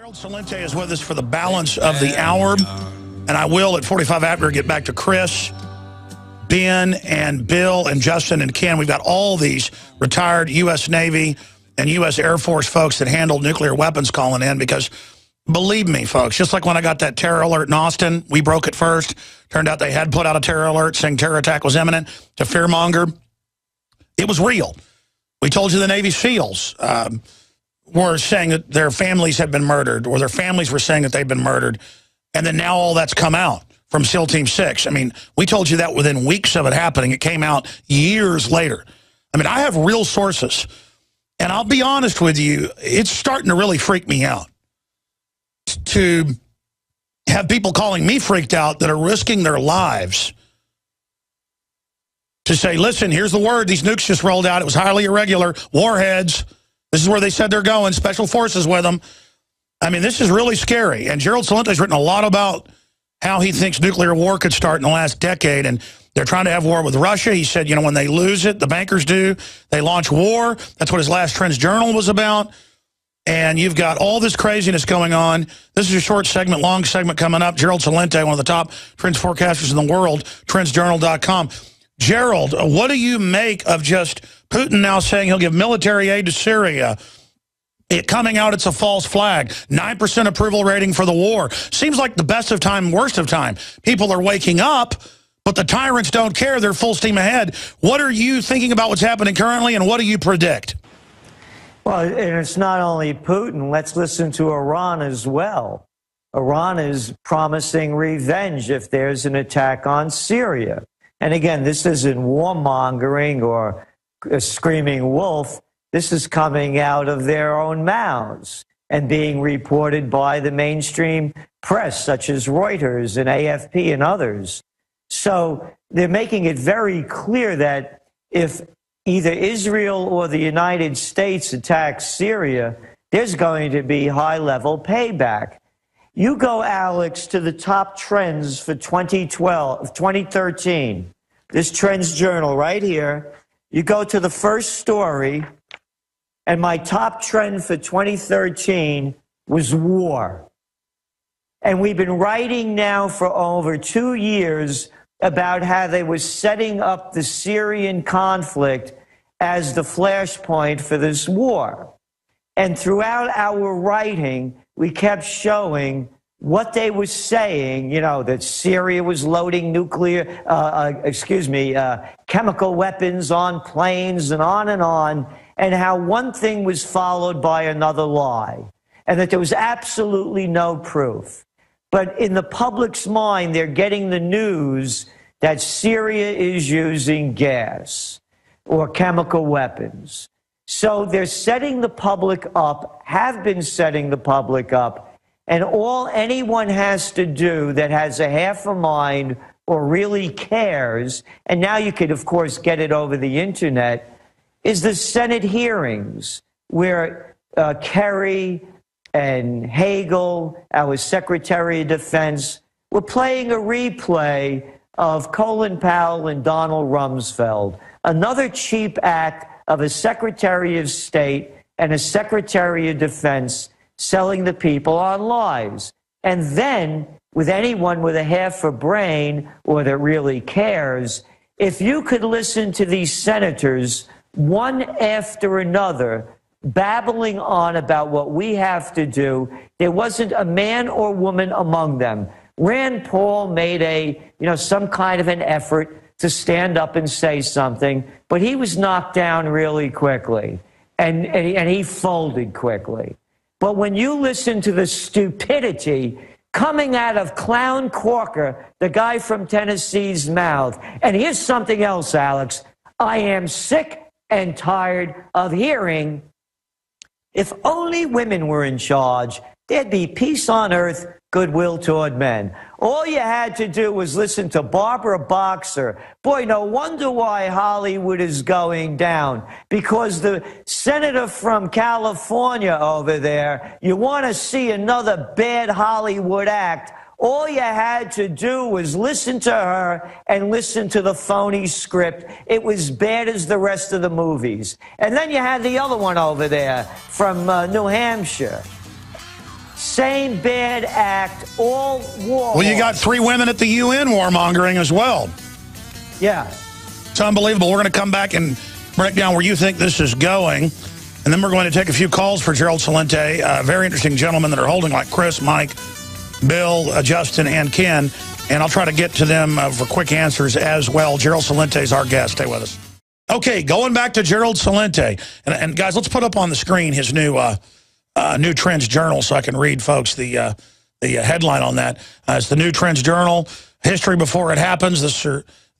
Gerlad Celente is with us for the balance of the hour, and I will at 45 after get back to Chris, Ben, and Bill, and Justin, and Ken. We've got all these retired U.S. Navy and U.S. Air Force folks that handle nuclear weapons calling in because, believe me, folks, just like when I got that terror alert in Austin, we broke it first. Turned out they had put out a terror alert saying terror attack was imminent to fearmonger. It was real. We told you the Navy SEALs were saying that their families had been murdered, or their families were saying that they'd been murdered, and then now all that's come out from SEAL Team 6. I mean, we told you that within weeks of it happening. It came out years later. I mean, I have real sources, and I'll be honest with you, it's starting to really freak me out to have people calling me freaked out that are risking their lives to say, listen, here's the word, these nukes just rolled out, it was highly irregular, warheads. This is where they said they're going, special forces with them. I mean, this is really scary. And Gerlad Celente has written a lot about how he thinks nuclear war could start in the last decade. And they're trying to have war with Russia. He said, you know, when they lose it, the bankers do, they launch war. That's what his last Trends Journal was about. And you've got all this craziness going on. This is a short segment, long segment coming up. Gerlad Celente, one of the top trends forecasters in the world, trendsjournal.com. Gerald, what do you make of just Putin now saying he'll give military aid to Syria? It coming out, it's a false flag. 9% approval rating for the war. Seems like the best of time, worst of time. People are waking up, but the tyrants don't care. They're full steam ahead. What are you thinking about what's happening currently, and what do you predict? Well, and it's not only Putin. Let's listen to Iran as well. Iran is promising revenge if there's an attack on Syria. And again, this isn't warmongering or a screaming wolf. This is coming out of their own mouths and being reported by the mainstream press, such as Reuters and AFP and others. So they're making it very clear that if either Israel or the United States attacks Syria, there's going to be high-level payback. You go, Alex, to the top trends for 2013. This Trends Journal right here. You go to the first story, and my top trend for 2013 was war. And we've been writing now for over 2 years about how they were setting up the Syrian conflict as the flashpoint for this war. And throughout our writing, we kept showing what they were saying, you know, that Syria was loading chemical weapons on planes and how one thing was followed by another lie, and that there was absolutely no proof. But in the public's mind, they're getting the news that Syria is using gas or chemical weapons. So they're setting the public up, have been setting the public up, and all anyone has to do that has a half a mind or really cares, and now you could, of course, get it over the internet, is the Senate hearings where Kerry and Hagel, our Secretary of Defense, were playing a replay of Colin Powell and Donald Rumsfeld, another cheap act of a Secretary of State and a Secretary of Defense selling the people on lies. And then, with anyone with a half a brain or that really cares, if you could listen to these senators, one after another, babbling on about what we have to do, there wasn't a man or woman among them. Rand Paul made some kind of an effort to stand up and say something, but he was knocked down really quickly, and he folded quickly. But when you listen to the stupidity coming out of Clown Corker, the guy from Tennessee's mouth, and here's something else, Alex, I am sick and tired of hearing, if only women were in charge, there'd be peace on earth, goodwill toward men. All you had to do was listen to Barbara Boxer. Boy, no wonder why Hollywood is going down. Because the senator from California over there, you want to see another bad Hollywood act, all you had to do was listen to her and listen to the phony script. It was bad as the rest of the movies. And then you had the other one over there from New Hampshire. Same bad act, all war. Well, you got 3 women at the UN warmongering as well. Yeah. It's unbelievable. We're going to come back and break down where you think this is going. And then we're going to take a few calls for Gerlad Celente, very interesting gentlemen that are holding, like Chris, Mike, Bill, Justin, and Ken. And I'll try to get to them for quick answers as well. Gerlad Celente is our guest. Stay with us. Okay, going back to Gerlad Celente. And guys, let's put up on the screen his new Trends Journal so I can read, folks, the headline on that. It's the New Trends Journal. History before it happens.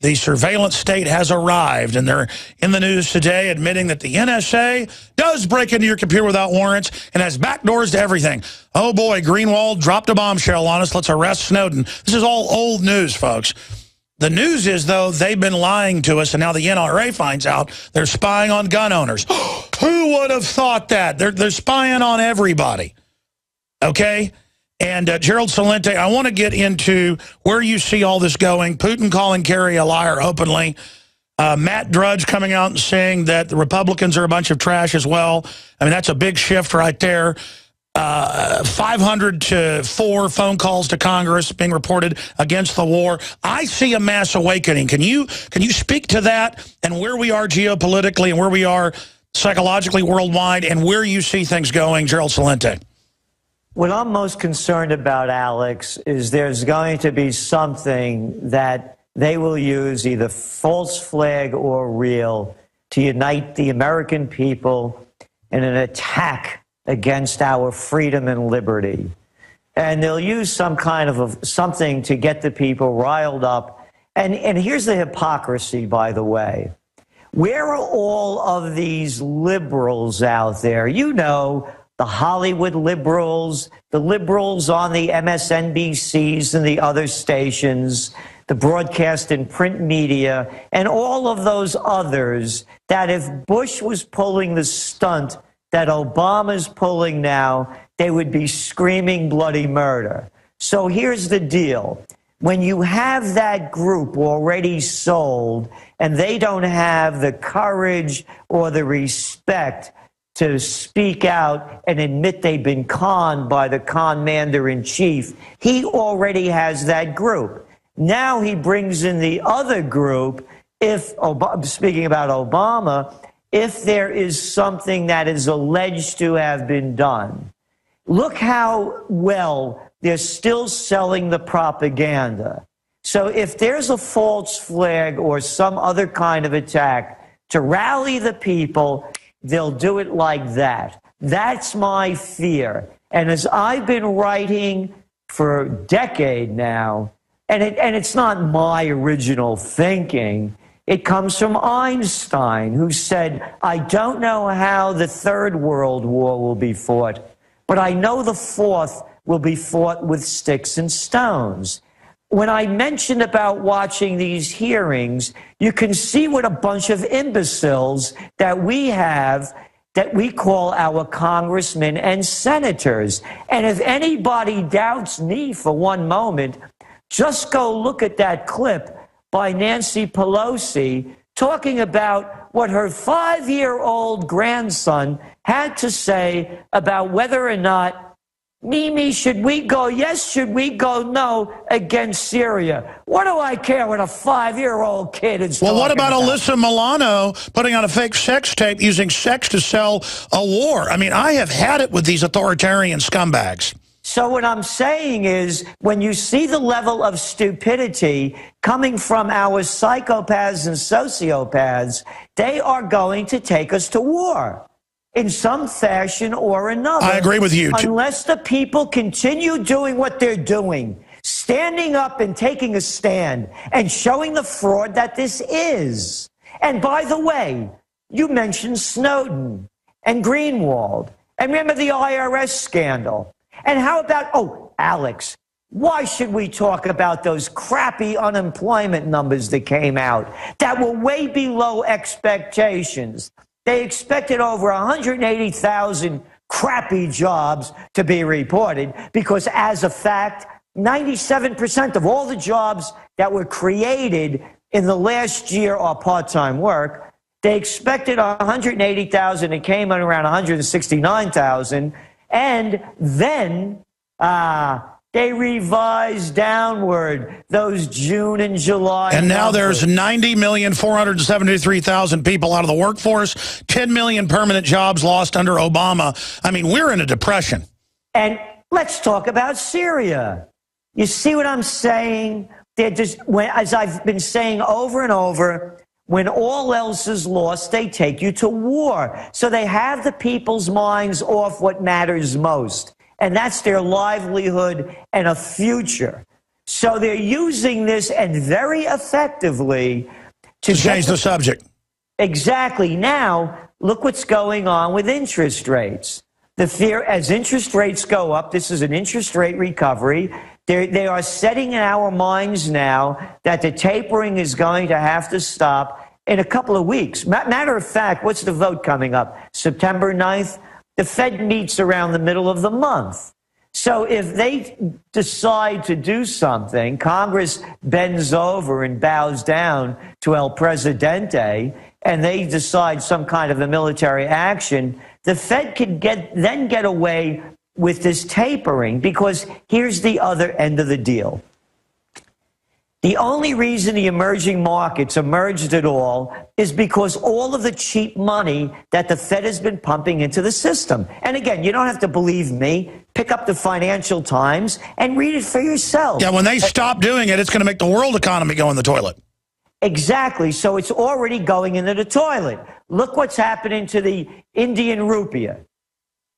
The surveillance state has arrived, and they're in the news today admitting that the NSA does break into your computer without warrants and has backdoors to everything. Oh, boy, Greenwald dropped a bombshell on us. Let's arrest Snowden. This is all old news, folks. The news is, though, they've been lying to us, and now the NRA finds out they're spying on gun owners. Who would have thought that? They're spying on everybody, okay? And Gerlad Celente, I want to get into where you see all this going. Putin calling Kerry a liar openly. Matt Drudge coming out and saying that the Republicans are a bunch of trash as well. I mean, that's a big shift right there. 500 to 4 phone calls to Congress being reported against the war. I see a mass awakening. Can you speak to that and where we are geopolitically and where we are psychologically worldwide and where you see things going, Gerlad Celente? What I'm most concerned about, Alex, is there's going to be something that they will use, either false flag or real, to unite the American people in an attack against our freedom and liberty. And they'll use some kind of something to get the people riled up. And here's the hypocrisy, by the way. Where are all of these liberals out there? You know, the Hollywood liberals, the liberals on the MSNBCs and the other stations, the broadcast and print media, and all of those others that if Bush was pulling the stunt that Obama's pulling now, they would be screaming bloody murder. So here's the deal. When you have that group already sold and they don't have the courage or the respect to speak out and admit they've been conned by the commander-in-chief, he already has that group. Now he brings in the other group, speaking about Obama, if there is something that is alleged to have been done. Look how well they're still selling the propaganda. So if there's a false flag or some other kind of attack to rally the people, they'll do it like that. That's my fear. And as I've been writing for a decade now, and it's not my original thinking, it comes from Einstein, who said, I don't know how the Third World War will be fought, but I know the fourth will be fought with sticks and stones. When I mentioned about watching these hearings, you can see what a bunch of imbeciles that we have that we call our congressmen and senators. And if anybody doubts me for one moment, just go look at that clip by Nancy Pelosi talking about what her 5-year-old grandson had to say about whether or not, Mimi, should we go yes, should we go no against Syria? What do I care what a 5-year-old kid is talking about? Well, what about Alyssa Milano putting on a fake sex tape using sex to sell a war? I mean, I have had it with these authoritarian scumbags. So what I'm saying is, when you see the level of stupidity coming from our psychopaths and sociopaths, they are going to take us to war in some fashion or another. I agree with you. Unless the people continue doing what they're doing, standing up and taking a stand and showing the fraud that this is. And by the way, you mentioned Snowden and Greenwald. And remember the IRS scandal. And how about, oh, Alex, why should we talk about those crappy unemployment numbers that came out that were way below expectations? They expected over 180,000 crappy jobs to be reported because, as a fact, 97% of all the jobs that were created in the last year are part-time work. They expected 180,000. It came in around 169,000. And then They revised downward those June and July And now numbers. there's 90,473,000 people out of the workforce, 10 million permanent jobs lost under Obama. I mean, we're in a depression. And let's talk about Syria. You see what I'm saying? They're just, as I've been saying over and over, when all else is lost, they take you to war. So they have the people's minds off what matters most. And that's their livelihood and a future. So they're using this, and very effectively, to change the subject. Exactly. Now, look what's going on with interest rates. The fear, as interest rates go up, this is an interest rate recovery. They are setting in our minds now that the tapering is going to have to stop in a couple of weeks. Matter of fact, what's the vote coming up? September 9th? The Fed meets around the middle of the month. So if they decide to do something, Congress bends over and bows down to El Presidente, and they decide some kind of a military action, the Fed could then get away with this tapering, because here's the other end of the deal. The only reason the emerging markets emerged at all is because all of the cheap money that the Fed has been pumping into the system. And again, you don't have to believe me. Pick up the Financial Times and read it for yourself. Yeah, when they stop doing it, it's going to make the world economy go in the toilet. Exactly. So it's already going into the toilet. Look what's happening to the Indian rupee.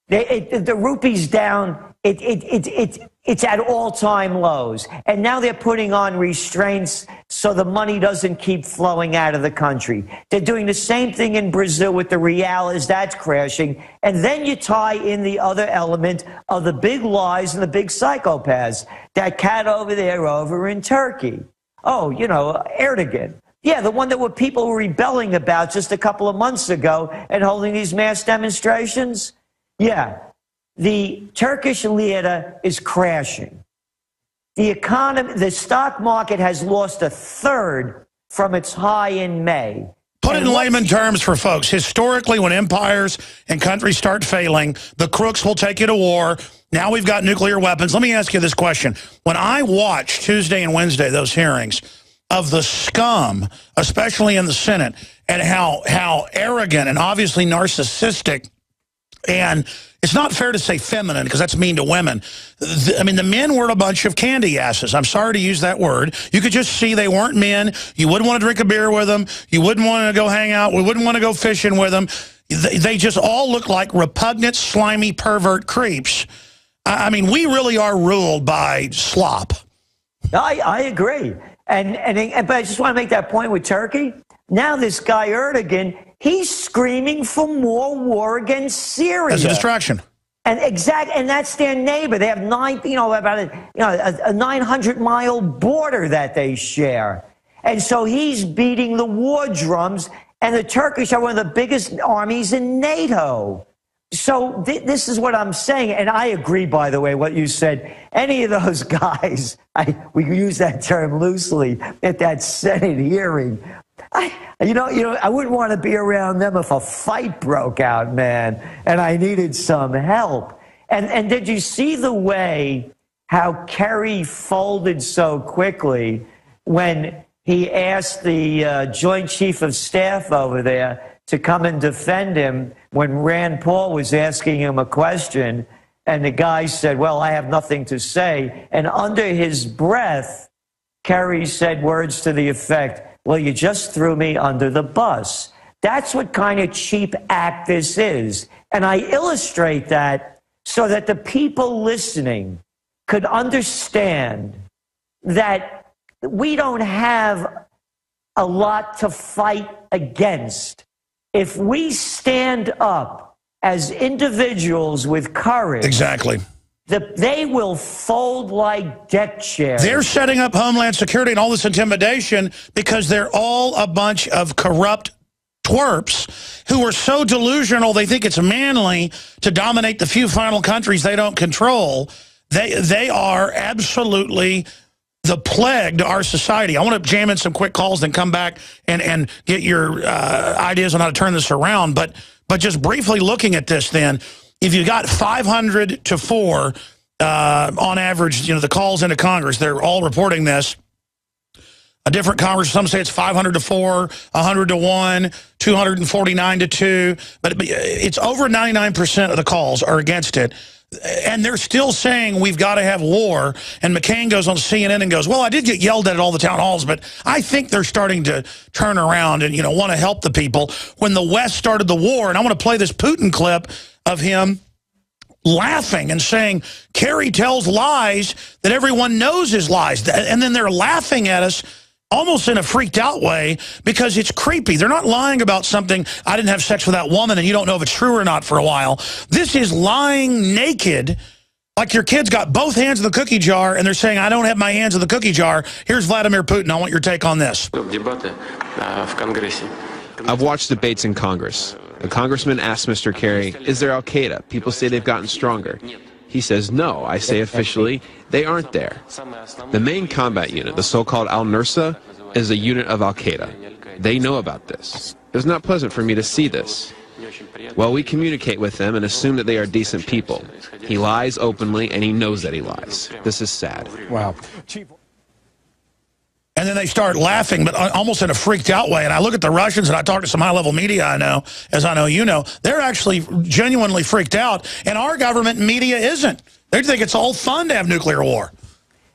The rupee's down. It's at all-time lows. And now they're putting on restraints so the money doesn't keep flowing out of the country. They're doing the same thing in Brazil with the real as that's crashing. And then you tie in the other element of the big lies and the big psychopaths. That cat over there over in Turkey. Oh, you know, Erdogan. Yeah, the one that people were rebelling about just a couple of months ago and holding these mass demonstrations. Yeah. The Turkish lira is crashing. The economy, the stock market has lost a third from its high in May. Put it in layman terms for folks. Historically, when empires and countries start failing, the crooks will take you to war. Now we've got nuclear weapons. Let me ask you this question. When I watched Tuesday and Wednesday, those hearings of the scum, especially in the Senate, and how arrogant and obviously narcissistic, and it's not fair to say feminine because that's mean to women. I mean, the men were a bunch of candy asses. I'm sorry to use that word. You could just see they weren't men. You wouldn't want to drink a beer with them. You wouldn't want to go hang out. We wouldn't want to go fishing with them. They just all look like repugnant, slimy, pervert creeps. I mean, we really are ruled by slop. I agree. But I just want to make that point with Turkey. Now this guy Erdogan, he's screaming for more war against Syria. As a distraction. And that's their neighbor. They have about a 900-mile border that they share. And so he's beating the war drums, and the Turkish are one of the biggest armies in NATO. So this is what I'm saying, and I agree, by the way, what you said. Any of those guys, we use that term loosely, at that Senate hearing, I wouldn't want to be around them if a fight broke out, man, and I needed some help. And did you see the way how Kerry folded so quickly when he asked the Joint Chief of Staff over there to come and defend him when Rand Paul was asking him a question, and the guy said, well, I have nothing to say. And under his breath, Kerry said words to the effect, well, you just threw me under the bus. That's what kind of cheap act this is. And I illustrate that so that the people listening could understand that we don't have a lot to fight against. If we stand up as individuals with courage, exactly, they will fold like deck chairs. They're setting up Homeland Security and all this intimidation because they're all a bunch of corrupt twerps who are so delusional they think it's manly to dominate the few final countries they don't control. They are absolutely the plague to our society. I want to jam in some quick calls, then come back and get your ideas on how to turn this around. But just briefly looking at this then, if you got 500 to 4, on average, the calls into Congress, they're all reporting this. A different Congress, some say it's 500 to 4, 100 to 1, 249 to 2. But it's over 99% of the calls are against it. And they're still saying we've got to have war. And McCain goes on CNN and goes, well, I did get yelled at all the town halls, but I think they're starting to turn around and, want to help the people. When the West started the war, and I want to play this Putin clip of him laughing and saying, Kerry tells lies that everyone knows is lies. And then they're laughing at us almost in a freaked out way because it's creepy. They're not lying about something, I didn't have sex with that woman and you don't know if it's true or not for a while. This is lying naked, like your kid's got both hands in the cookie jar and they're saying, I don't have my hands in the cookie jar. Here's Vladimir Putin. I want your take on this. I've watched debates in Congress. A congressman asked Mr. Kerry, is there al-Qaeda? People say they've gotten stronger. He says, no. I say officially, they aren't there. The main combat unit, the so-called al-Nusra, is a unit of al-Qaeda. They know about this. It's not pleasant for me to see this. Well, we communicate with them and assume that they are decent people. He lies openly, and he knows that he lies. This is sad. Wow. And then they start laughing, but almost in a freaked out way. And I look at the Russians and I talk to some high-level media I know, as I know you know, they're actually genuinely freaked out. And our government media isn't. They think it's all fun to have nuclear war.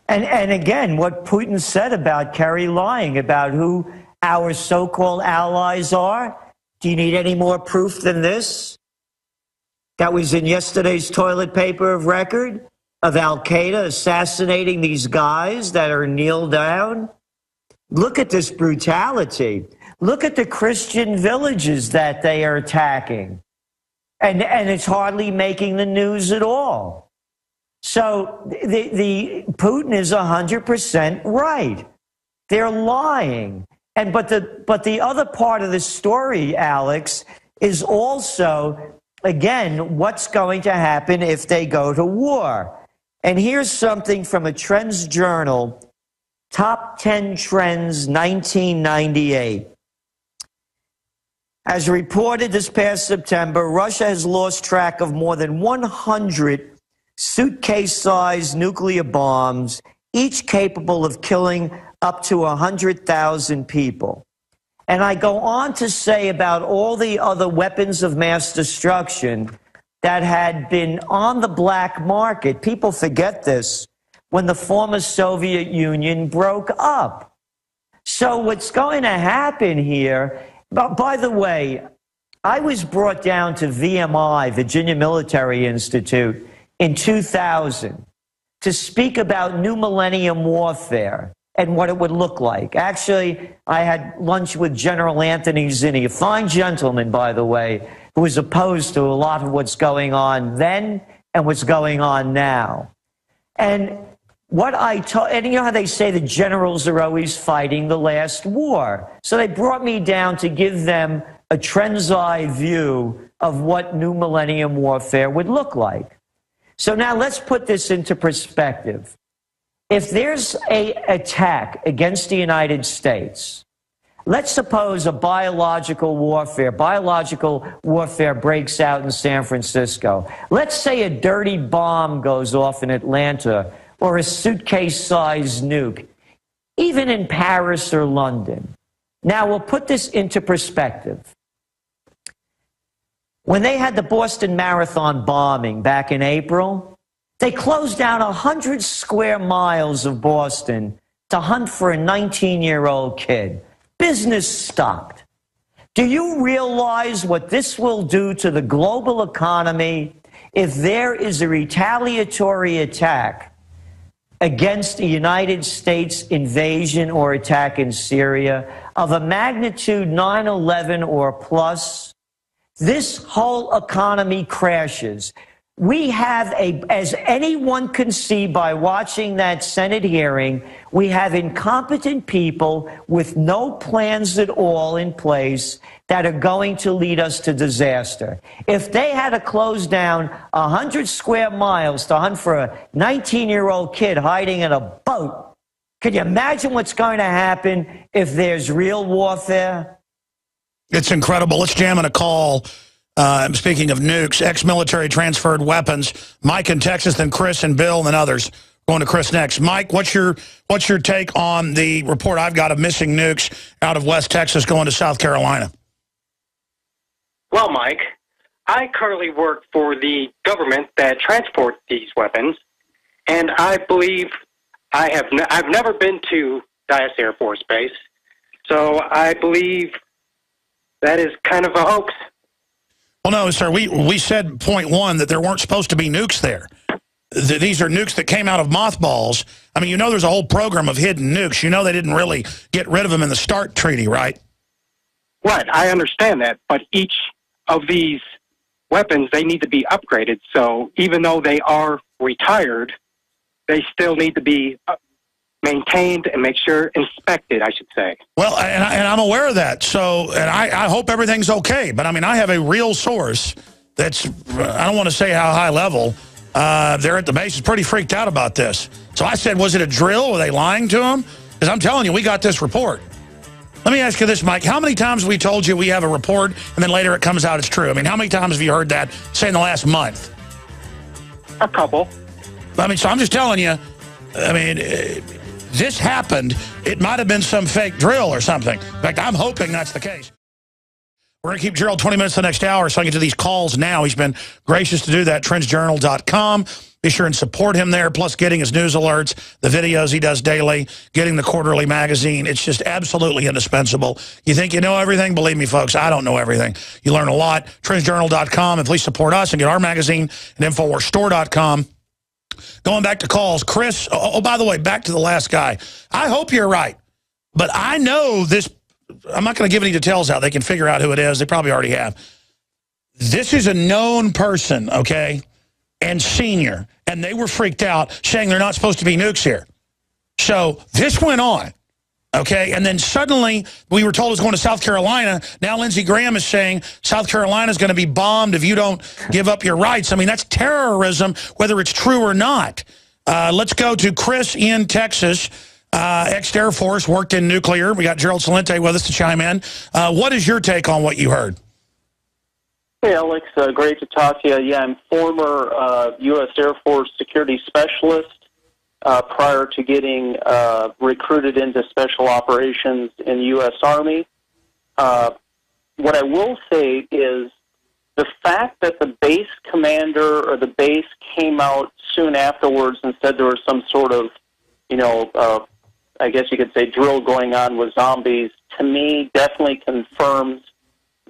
And again, what Putin said about Kerry lying about who our so-called allies are, do you need any more proof than this? That was in yesterday's toilet paper of record of al-Qaeda assassinating these guys that are kneeled down. Look at this brutality. Look at the Christian villages that they are attacking. And it's hardly making the news at all. So the Putin is 100% right. They're lying. But the other part of the story, Alex, is also, again, what's going to happen if they go to war. And here's something from a Trends Journal, Top 10 Trends 1998. As reported this past September, Russia has lost track of more than 100 suitcase-sized nuclear bombs, each capable of killing up to 100,000 people. And I go on to say about all the other weapons of mass destruction that had been on the black market. People forget this. When the former Soviet Union broke up. So what's going to happen here, by the way, I was brought down to VMI, Virginia Military Institute, in 2000 to speak about new millennium warfare and what it would look like. Actually, I had lunch with General Anthony Zinni, a fine gentleman, by the way, who was opposed to a lot of what's going on then and what's going on now. And what I told, and you know how they say the generals are always fighting the last war. So they brought me down to give them a trend's eye view of what new millennium warfare would look like. So now let's put this into perspective. If there's an attack against the United States, let's suppose a biological warfare breaks out in San Francisco. Let's say a dirty bomb goes off in Atlanta, or a suitcase-sized nuke, even in Paris or London. Now, we'll put this into perspective. When they had the Boston Marathon bombing back in April, they closed down 100 square miles of Boston to hunt for a 19-year-old kid. Business stopped. Do you realize what this will do to the global economy if there is a retaliatory attack against the United States invasion or attack in Syria of a magnitude 9/11 or plus? This whole economy crashes. We have as anyone can see by watching that Senate hearing, we have incompetent people with no plans at all in place that are going to lead us to disaster. If they had to close down 100 square miles to hunt for a 19-year-old kid hiding in a boat, can you imagine what's going to happen if there's real warfare? It's incredible. Let's jam in a call Speaking of nukes, ex-military transferred weapons. Mike in Texas, then Chris and Bill, and then others. Going to Chris next. Mike, what's your take on the report I've got of missing nukes out of West Texas going to South Carolina? Well, Mike, I currently work for the government that transports these weapons, and I believe I've never been to Dyess Air Force Base, so I believe that is kind of a hoax. Well, no, sir. We said point one that there weren't supposed to be nukes there. These are nukes that came out of mothballs. I mean, you know there's a whole program of hidden nukes. You know they didn't really get rid of them in the START treaty, right? Right, I understand that, but each of these weapons, they need to be upgraded. So even though they are retired, they still need to be maintained and inspected, I should say. Well, and I'm aware of that. So, and I hope everything's okay. But I mean, I have a real source that's, I don't want to say how high level, they're at the base is pretty freaked out about this. So I said, was it a drill? Were they lying to him? Because I'm telling you, we got this report. Let me ask you this, Mike. How many times have we told you we have a report and then later it comes out it's true? I mean, how many times have you heard that, say, in the last month? A couple. I mean, so I'm just telling you, I mean, this happened. It might have been some fake drill or something. In fact, I'm hoping that's the case. We're going to keep Gerald 20 minutes the next hour so I can get to these calls now. He's been gracious to do that, trendsjournal.com. Be sure and support him there, plus getting his news alerts, the videos he does daily, getting the quarterly magazine. It's just absolutely indispensable. You think you know everything? Believe me, folks, I don't know everything. You learn a lot. Trendsjournal.com, and please support us and get our magazine at InfoWarsStore.com. Going back to calls, Chris, oh, by the way, back to the last guy. I hope you're right, but I know this. I'm not going to give any details out. They can figure out who it is. They probably already have. This is a known person, okay? And senior, and they were freaked out, saying they're not supposed to be nukes here. So this went on, okay? And then suddenly we were told it was going to South Carolina. Now Lindsey Graham is saying South Carolina is going to be bombed if you don't give up your rights. I mean, that's terrorism, whether it's true or not. Let's go to Chris in Texas, ex-Air Force, worked in nuclear. We got Gerlad Celente with us to chime in. What is your take on what you heard? Hey, Alex. Great to talk to you. Yeah, I'm former U.S. Air Force security specialist prior to getting recruited into special operations in the U.S. Army. What I will say is the fact that the base commander or the base came out soon afterwards and said there was some sort of, I guess you could say drill going on with zombies, to me definitely confirms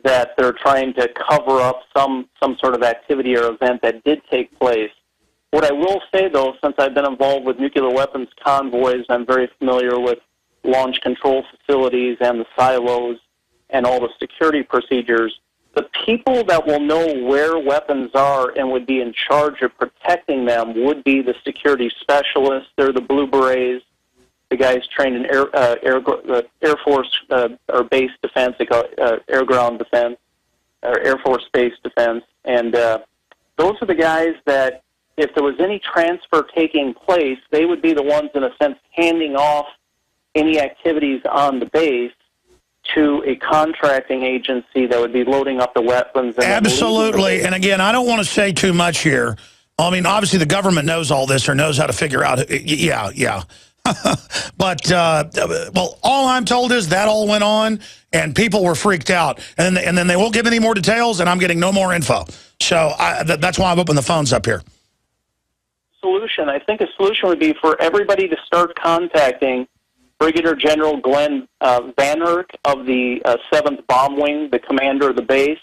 that they're trying to cover up some sort of activity or event that did take place. What I will say, though, since I've been involved with nuclear weapons convoys, I'm very familiar with launch control facilities and the silos and all the security procedures. The people that will know where weapons are and would be in charge of protecting them would be the security specialists. They're the Blue Berets, the guys trained in Air Force or base defense, they call it air ground defense, or Air Force base defense. And those are the guys that, if there was any transfer taking place, they would be the ones, in a sense, handing off any activities on the base to a contracting agency that would be loading up the weapons. And absolutely. And again, I don't want to say too much here. I mean, obviously the government knows all this or knows how to figure out. Yeah. But, well, all I'm told is that all went on and people were freaked out. And then they won't give any more details and I'm getting no more info. So that's why I've opened the phones up here. I think a solution would be for everybody to start contacting Brigadier General Glenn Van Herk of the 7th Bomb Wing, the commander of the base,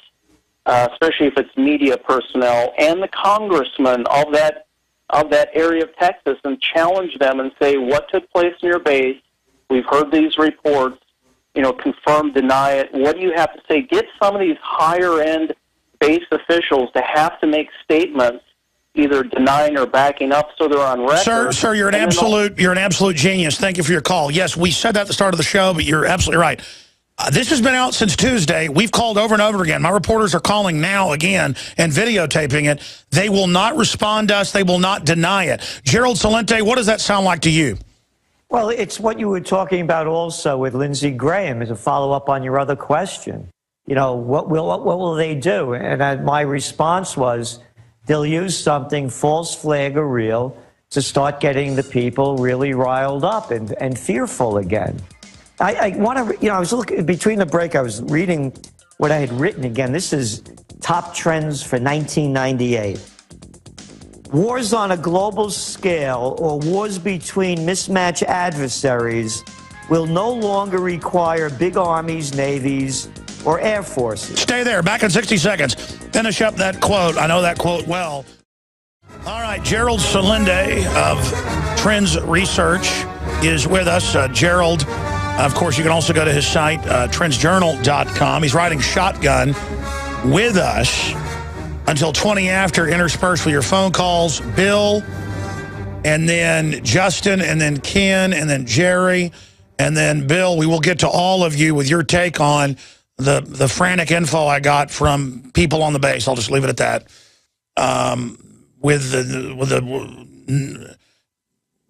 especially if it's media personnel, and the congressman of that area of Texas, and challenge them and say, what took place in your base? We've heard these reports. Confirm, deny it. What do you have to say? Get some of these higher-end base officials to have to make statements, either denying or backing up, so they're on record. Sir, you're an absolute genius. Thank you for your call. Yes, we said that at the start of the show, but you're absolutely right. This has been out since Tuesday. We've called over and over again. My reporters are calling now again and videotaping it. They will not respond to us. They will not deny it. Gerlad Celente, what does that sound like to you? Well, it's what you were talking about also with Lindsey Graham, as a follow-up on your other question. you know, what will they do? And my response was, they'll use something, false flag or real, to start getting the people really riled up and fearful again. I want to, you know, I was looking, between the break, I was reading what I had written again. This is top trends for 1998. Wars on a global scale or wars between mismatched adversaries will no longer require big armies, navies, or air forces. Stay there. Back in 60 seconds. Finish up that quote. I know that quote well. All right. Gerlad Celente of Trends Research is with us. Gerald, of course, you can also go to his site, trendsjournal.com. He's riding shotgun with us until 20 after, interspersed with your phone calls. Bill, and then Justin, and then Ken, and then Jerry, and then Bill. We will get to all of you with your take on the frantic info I got from people on the base. I'll just leave it at that. With the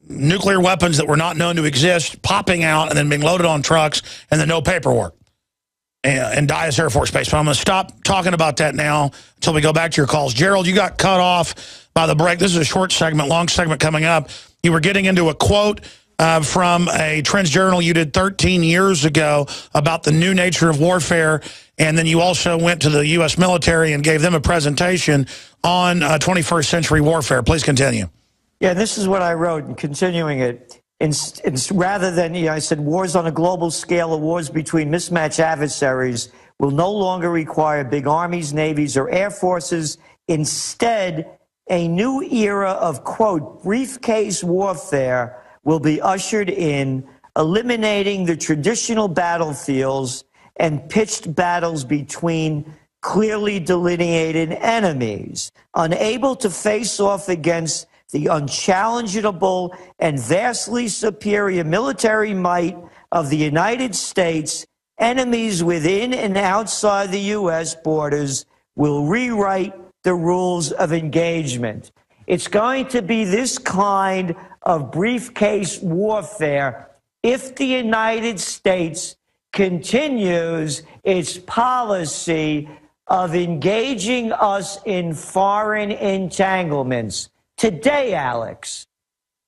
nuclear weapons that were not known to exist popping out and then being loaded on trucks, and then no paperwork in Dyess Air Force Base. But I'm going to stop talking about that now until we go back to your calls. Gerald, you got cut off by the break. This is a short segment, long segment coming up. You were getting into a quote from a Trends Journal you did 13 years ago about the new nature of warfare, and then you also went to the U.S. military and gave them a presentation on 21st century warfare. Please continue. Yeah, this is what I wrote, and continuing it. Rather than, you know, I said, wars on a global scale or wars between mismatched adversaries will no longer require big armies, navies, or air forces. Instead, a new era of, quote, briefcase warfare will be ushered in, eliminating the traditional battlefields and pitched battles between clearly delineated enemies, unable to face off against the unchallengeable and vastly superior military might of the United States. Enemies within and outside the U.S. borders will rewrite the rules of engagement. It's going to be this kind of briefcase warfare if the United States continues its policy of engaging us in foreign entanglements. Today, Alex,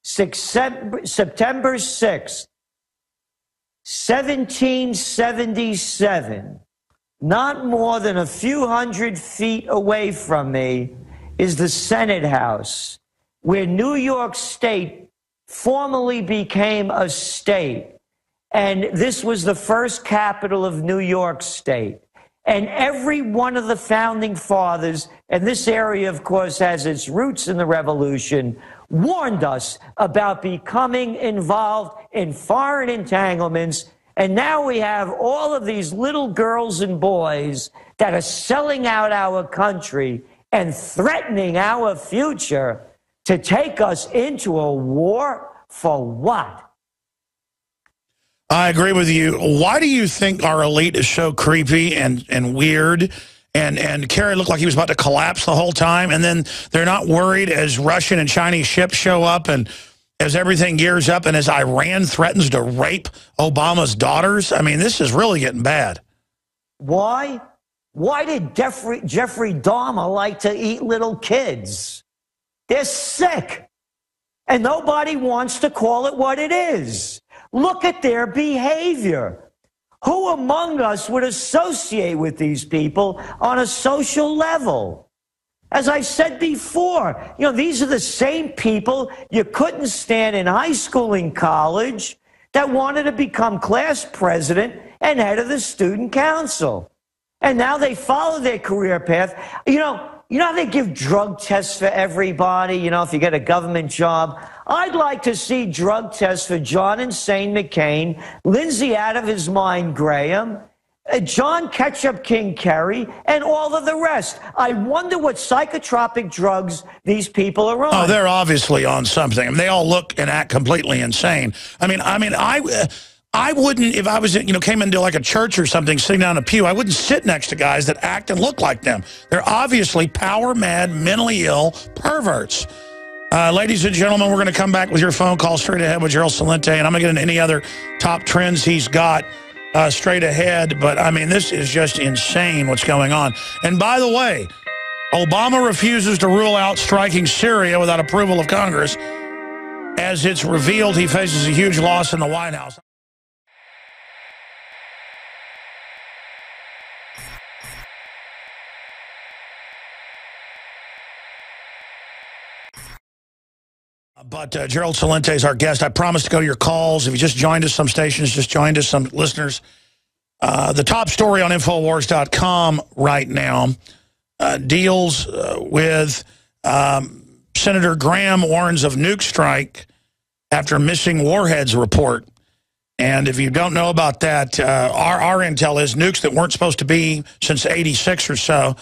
September 6th, 1777, not more than a few hundred feet away from me, is the Senate House, where New York State formally became a state. And this was the first capital of New York State. And every one of the founding fathers, and this area, of course, has its roots in the Revolution, warned us about becoming involved in foreign entanglements. And now we have all of these little girls and boys that are selling out our country and threatening our future to take us into a war for what? I agree with you. Why do you think our elite is so creepy and weird? And Kerry looked like he was about to collapse the whole time. And then they're not worried as Russian and Chinese ships show up and as everything gears up and as Iran threatens to rape Obama's daughters. I mean, this is really getting bad. Why? Why did Jeffrey Dahmer like to eat little kids? They're sick. And nobody wants to call it what it is. Look at their behavior. Who among us would associate with these people on a social level? As I said before, you know, these are the same people you couldn't stand in high school and college that wanted to become class president and head of the student council. And now they follow their career path. You know how they give drug tests for everybody, you know, if you get a government job? I'd like to see drug tests for John Insane McCain, Lindsay out of his mind Graham, John Ketchup King Kerry, and all of the rest. I wonder what psychotropic drugs these people are on. Oh, they're obviously on something. I mean, they all look and act completely insane. I wouldn't, if I was, you know, came into like a church or something, sitting down a pew, I wouldn't sit next to guys that act and look like them. They're obviously power-mad, mentally ill perverts. Ladies and gentlemen, we're going to come back with your phone call straight ahead with Gerlad Celente, and I'm going to get into any other top trends he's got straight ahead. But, I mean, this is just insane what's going on. And by the way, Obama refuses to rule out striking Syria without approval of Congress. As it's revealed, he faces a huge loss in the White House. But Gerlad Celente is our guest. I promised to go to your calls. If you just joined us, some stations just joined us, some listeners. The top story on Infowars.com right now deals with Senator Graham warns of nuke strike after missing warheads report. And if you don't know about that, our intel is nukes that weren't supposed to be since 86 or so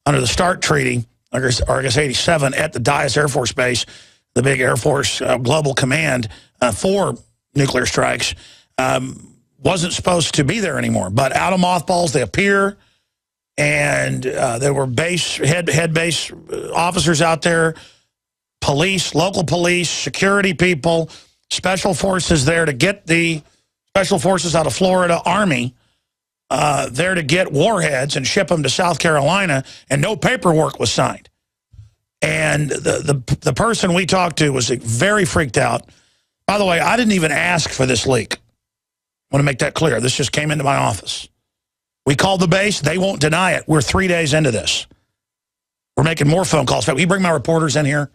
under the START Treaty, or I guess 87, at the Dyess Air Force Base, the big Air Force Global Command for nuclear strikes, wasn't supposed to be there anymore. But out of mothballs, they appear, and there were head base officers out there, police, local police, security people, special forces there to get the special forces out of Florida, Army, there to get warheads and ship them to South Carolina, and no paperwork was signed. And the person we talked to was very freaked out. By the way, I didn't even ask for this leak. I want to make that clear. This just came into my office. We called the base. They won't deny it. We're 3 days into this. We're making more phone calls. In fact, we bring my reporters in here.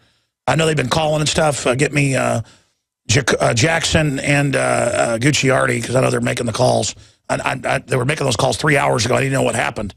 I know they've been calling and stuff. Get me Jackson and Gucciardi, because I know they're making the calls. They were making those calls 3 hours ago. I didn't know what happened.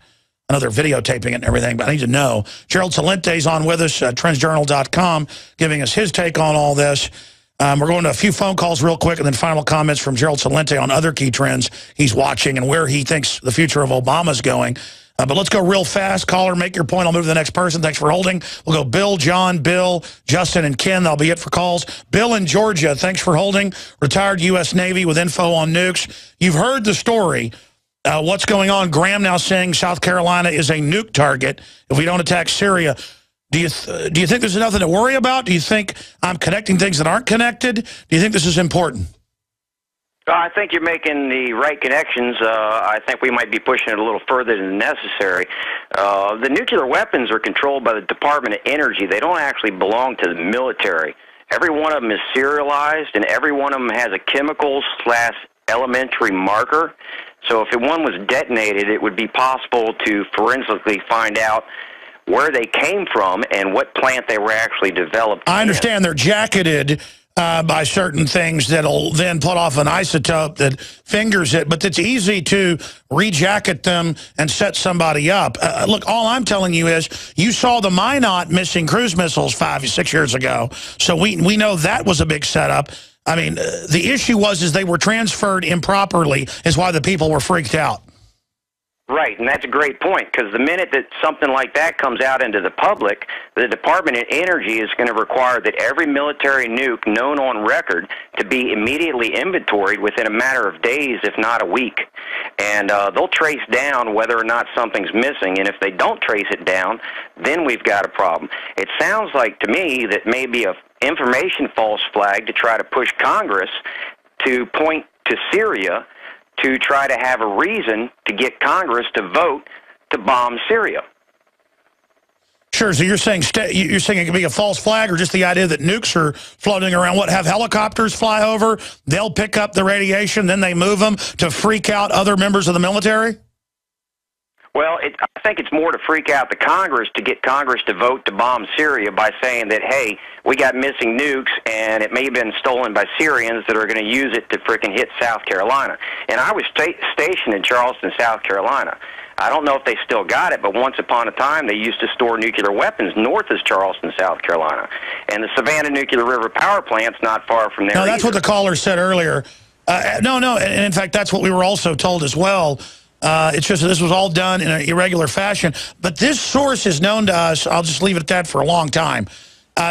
I know they're videotaping it and everything, but I need to know. Gerlad Celente's on with us, trendsjournal.com, giving us his take on all this. We're going to a few phone calls real quick, and then final comments from Gerlad Celente on other key trends he's watching and where he thinks the future of Obama's going. But let's go real fast. Caller, make your point. I'll move to the next person. Thanks for holding. We'll go Bill, John, Bill, Justin, and Ken. That'll be it for calls. Bill in Georgia, thanks for holding. Retired U.S. Navy with info on nukes. You've heard the story. What's going on? Graham now saying South Carolina is a nuke target if we don't attack Syria. Do you think there's nothing to worry about? Do you think I'm connecting things that aren't connected? Do you think this is important? I think you're making the right connections. I think we might be pushing it a little further than necessary. The nuclear weapons are controlled by the Department of Energy. They don't actually belong to the military. Every one of them is serialized, and every one of them has a chemical/elementary marker. So if one was detonated, it would be possible to forensically find out where they came from and what plant they were actually developed I understand they're jacketed by certain things that'll then put off an isotope that fingers it, but it's easy to rejacket them and set somebody up. Look, all I'm telling you is you saw the Minot missing cruise missiles 5 or 6 years ago, so we know that was a big setup. I mean, the issue was they were transferred improperly is why the people were freaked out. Right, and that's a great point, because the minute that something like that comes out into the public, the Department of Energy is going to require that every military nuke known on record to be immediately inventoried within a matter of days, if not a week. And they'll trace down whether or not something's missing, and if they don't trace it down, then we've got a problem. It sounds like to me that maybe a information false flag to try to push Congress to point to Syria to try to have a reason to get Congress to vote to bomb Syria. Sure, so you're saying it could be a false flag, or just the idea that nukes are floating around? What, have helicopters fly over, they'll pick up the radiation, then they move them to freak out other members of the military? Well, I think it's more to freak out the Congress, to get Congress to vote to bomb Syria by saying that, hey, we got missing nukes, and it may have been stolen by Syrians that are going to use it to frickin' hit South Carolina. And I was stationed in Charleston, South Carolina. I don't know if they still got it, but once upon a time they used to store nuclear weapons north of Charleston, South Carolina. And the Savannah Nuclear River Power Plant's not far from there. No, that's what the caller said earlier. No, and in fact, that's what we were also told as well. It's just that this was all done in an irregular fashion. But this source is known to us, I'll just leave it at that, for a long time.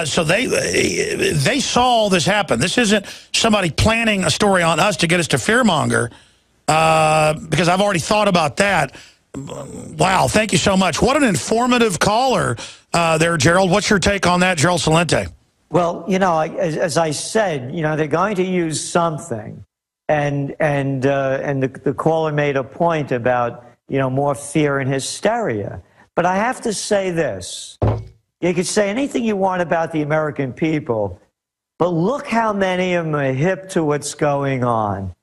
So they saw all this happen. This isn't somebody planning a story on us to get us to fearmonger, because I've already thought about that. Wow, thank you so much. What an informative caller there, Gerald. What's your take on that, Gerlad Celente? Well, you know, as I said, you know, they're going to use something. the caller made a point about, you know, more fear and hysteria. But I have to say this. You could say anything you want about the American people, but look how many of them are hip to what's going on.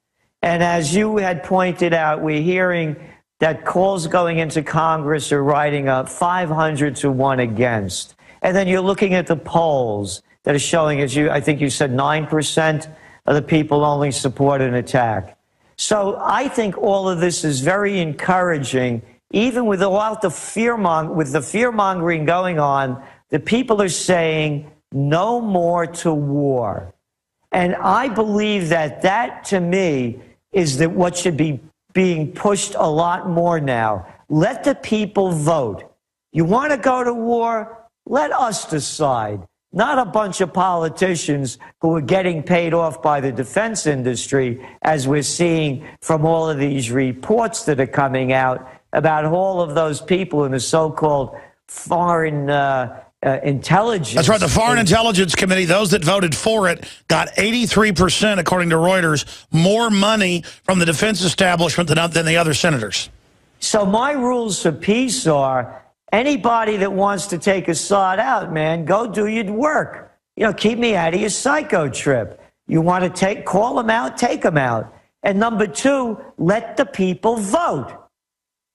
And as you had pointed out, we're hearing that calls going into Congress are riding up 500 to 1 against. And then you're looking at the polls that are showing, as I think you said, 9% of the people only support an attack. So I think all of this is very encouraging. Even with all the fear-mongering going on, the people are saying no more to war. And I believe that to me, is that what should be being pushed a lot more now. Let the people vote. You want to go to war? Let us decide. Not a bunch of politicians who are getting paid off by the defense industry, as we're seeing from all of these reports that are coming out about all of those people in the so-called foreign intelligence. That's right. The Foreign Intelligence Committee, those that voted for it, got 83%, according to Reuters, more money from the defense establishment than the other senators. So my rules for peace are, anybody that wants to take Assad out, man, go do your work. You know, keep me out of your psycho trip. You want to call them out, take them out. And number two, let the people vote.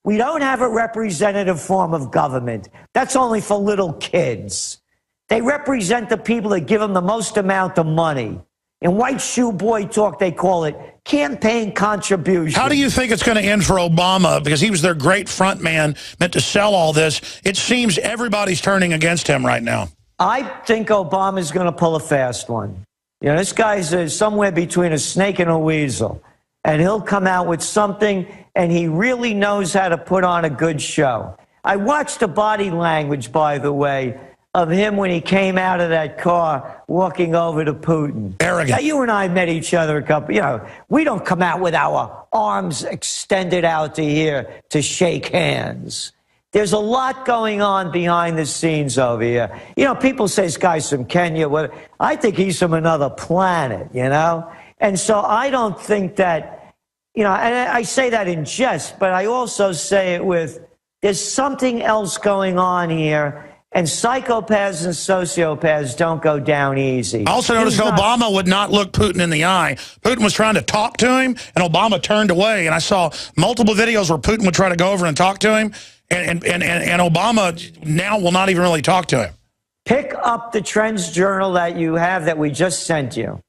We don't have a representative form of government. That's only for little kids. They represent the people that give them the most amount of money. In white shoe boy talk, they call it campaign contribution. How do you think it's going to end for Obama? Because he was their great front man, meant to sell all this. It seems everybody's turning against him right now. I think Obama's going to pull a fast one. You know, this guy's somewhere between a snake and a weasel. And he'll come out with something, and he really knows how to put on a good show. I watched the body language, by the way, of him when he came out of that car walking over to Putin. Arrogant. Now, you and I met each other a couple, you know, we don't come out with our arms extended out to here to shake hands. There's a lot going on behind the scenes over here. You know, people say this guy's from Kenya. Well, I think he's from another planet, you know? And so I don't think that, you know, and I say that in jest, but I also say it with, there's something else going on here. And psychopaths and sociopaths don't go down easy. I also noticed Obama would not look Putin in the eye. Putin was trying to talk to him, and Obama turned away. And I saw multiple videos where Putin would try to go over and talk to him, and Obama now will not even really talk to him. Pick up the Trends Journal that you have that we just sent you.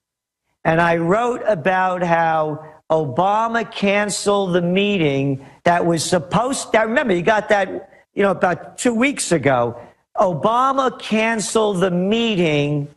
And I wrote about how Obama canceled the meeting that was supposed to, remember, you got that, you know, about 2 weeks ago. Obama canceled the meeting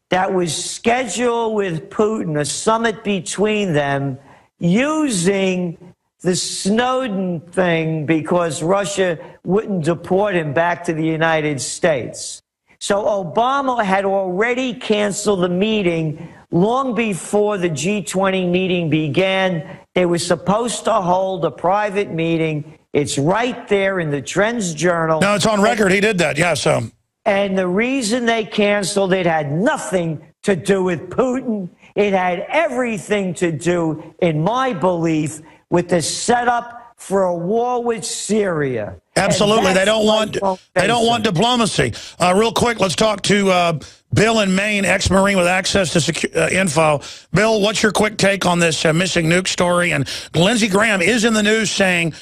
that was scheduled with Putin, a summit between them, using the Snowden thing because Russia wouldn't deport him back to the United States. So Obama had already canceled the meeting long before the G20 meeting began. They were supposed to hold a private meeting. It's right there in the Trends Journal. No, it's on record. He did that, yeah, so. And the reason they canceled it had nothing to do with Putin. It had everything to do, in my belief, with the setup for a war with Syria. Absolutely. They don't want diplomacy. Real quick, let's talk to Bill in Maine, ex-Marine with access to info. Bill, what's your quick take on this missing nuke story? And Lindsey Graham is in the news saying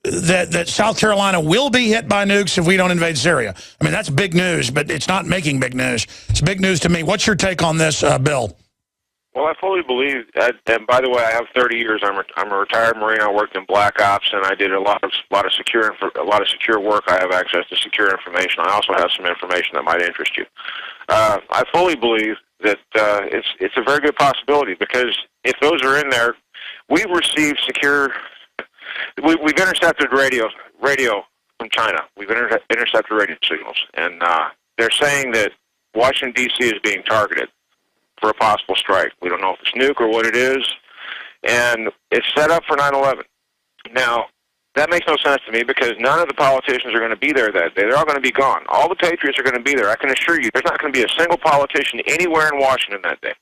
that South Carolina will be hit by nukes if we don't invade Syria. I mean, that's big news, but it's not making big news. It's big news to me. What's your take on this, Bill? Well, I fully believe, and by the way, I have 30 years. I'm a retired Marine. I worked in Black Ops, and I did a lot of secure work. I have access to secure information. I also have some information that might interest you. I fully believe that it's a very good possibility, because if those are in there, we've received secure. We've intercepted radio from China. We've intercepted radio signals, and they're saying that Washington, D.C. is being targeted for a possible strike. We don't know if it's nuke or what it is, and it's set up for 9/11. Now, that makes no sense to me, because none of the politicians are going to be there that day. They're all going to be gone. All the patriots are going to be there. I can assure you there's not going to be a single politician anywhere in Washington that day.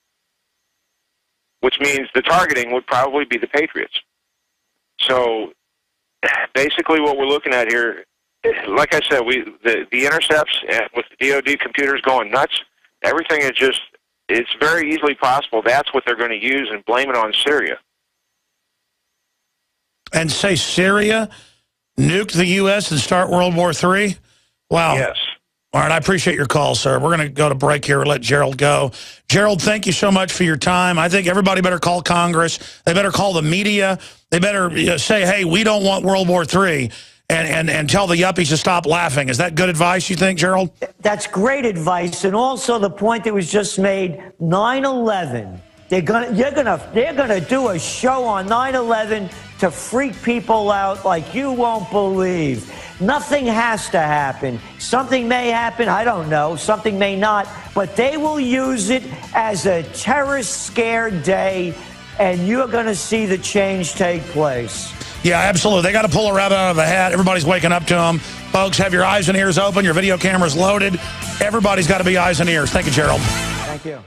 which means the targeting would probably be the Patriots. So basically what we're looking at here, like I said, the intercepts and with the DoD computers going nuts, everything is just, it's very easily possible that's what they're going to use and blame it on Syria. And say Syria nuke the U.S. and start World War III? Wow. Yes. All right, I appreciate your call, sir. We're going to go to break here and let Gerald go. Gerald, thank you so much for your time. I think everybody better call Congress. They better call the media. They better say, hey, we don't want World War III, and tell the yuppies to stop laughing. Is that good advice, you think, Gerald? That's great advice. And also the point that was just made, 9/11. They're gonna do a show on 9/11 to freak people out like you won't believe. Nothing has to happen. Something may happen, I don't know. Something may not. But they will use it as a terrorist scare day, and you're going to see the change take place. Yeah, absolutely. They got to pull a rabbit out of the hat. Everybody's waking up to them. Folks, have your eyes and ears open. Your video cameras loaded. Everybody's got to be eyes and ears. Thank you, Gerald. Thank you.